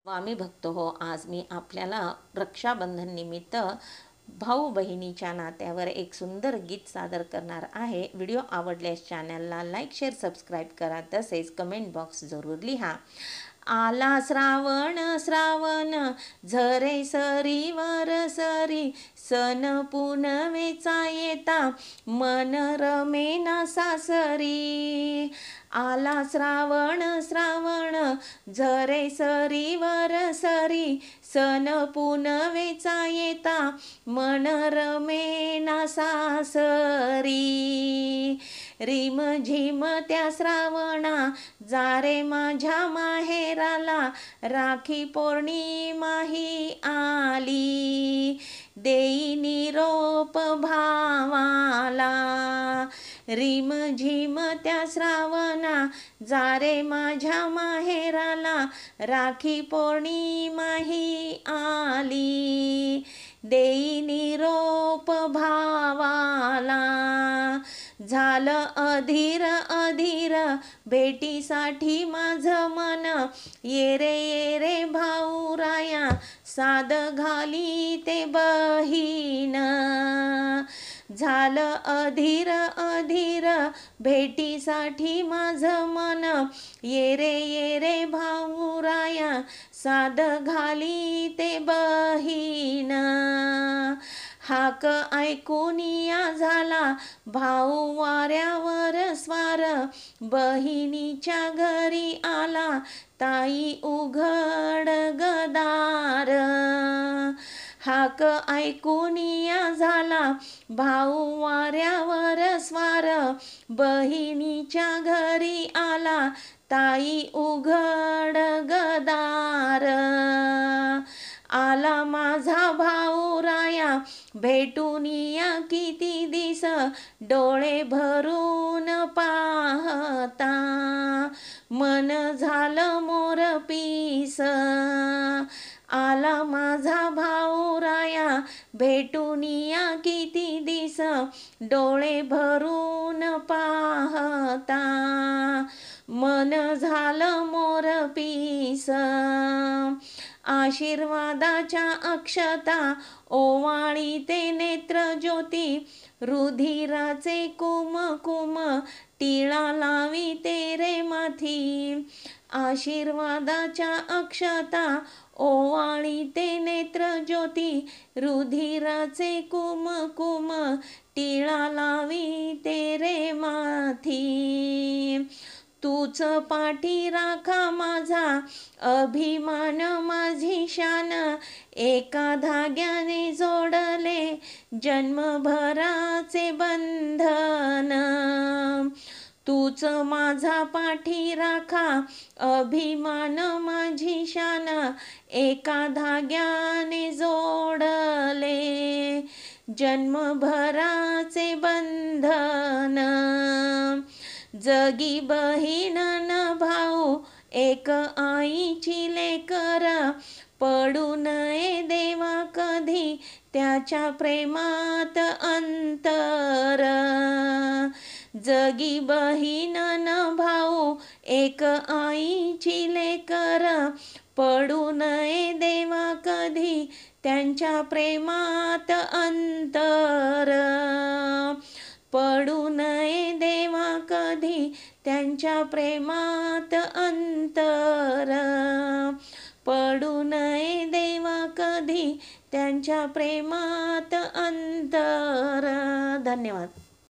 स्वामी भक्त हो, आज मी आपल्याला रक्षाबंधन निमित्त भाऊ बहिणीच्या नात्यावर एक सुंदर गीत सादर करणार आहे. व्हिडिओ आवडल्यास चॅनलला लाईक, शेअर, सबस्क्राईब करा. तसेच कमेंट बॉक्स जरूर लिहा. आला श्रावण श्रावण झरे सरीवर सरी, सण पुनवेचा येता मन रमेना सासरी. आला श्रावण श्रावण झरे सरीवर सरी, सण पुनवेचा येता मन रमेना सासरी. रिम झिम त्या श्रावणा जारे माझ्या माहेराला, राखी पौर्णिमा ही आली देई निरोप भावाला. रिम झिम त्या श्रावणा जारे माझ्या माहेराला, राखी पौर्णिमा ही आली देई निरोप भावाला. झालं अधीर अधीर भेटीसाठी माझं मन, ये रे भाऊराया साद घाली ते बहीण. झालं अधीर अधीर भेटीसाठी माझं मन, ये रे भाऊराया साद घाली ते बहीण. हाक ऐकून या झाला भाऊ वाऱ्यावर स्वार, बहिणीच्या घरी आला ताई उघड गदार. हाक ऐकून या झाला भाऊ वाऱ्यावर स्वार, बहिणीच्या घरी आला ताई उघड गदार. आला माझा भाऊ राया भेटून या किती दिस, डोळे भरून पाहता मन झालं मोरपीस. आला माझा भाऊ राया भेटून या किती दिस, डोळे भरून पाहता मन झालं मोरपीस. आशीर्वादाच्या अक्षता ओवाळी ते नेत्र ज्योती, रुधिराचे कुमकुम टिळा लावी तेरे माथी. आशीर्वादाच्या अक्षता ओवाळी ते नेत्र ज्योती, रुधिराचे कुमकुम टिळा लावी तेरे माथी. तूच पाठी राखा माझा अभिमान माझी शान, एका धाग्याने जोडले जन्मभराचे बंधन. तूच माझा पाठी राखा अभिमान माझी शान, एका धाग्याने जोडले जन्मभराचे बंधन. जगी बहीण न भाऊ एक आईची लेकर, पडू नये देवा कधी त्याच्या प्रेमात अंतर. जगी बहीण न भाऊ एक आईची लेकर, पडू नये देवा कधी त्यांच्या प्रेमात अंतर. पडू नये देवा कधी त्यांच्या प्रेमात अंतर. पडू नये देवा कधी त्यांच्या प्रेमात अंतर. धन्यवाद.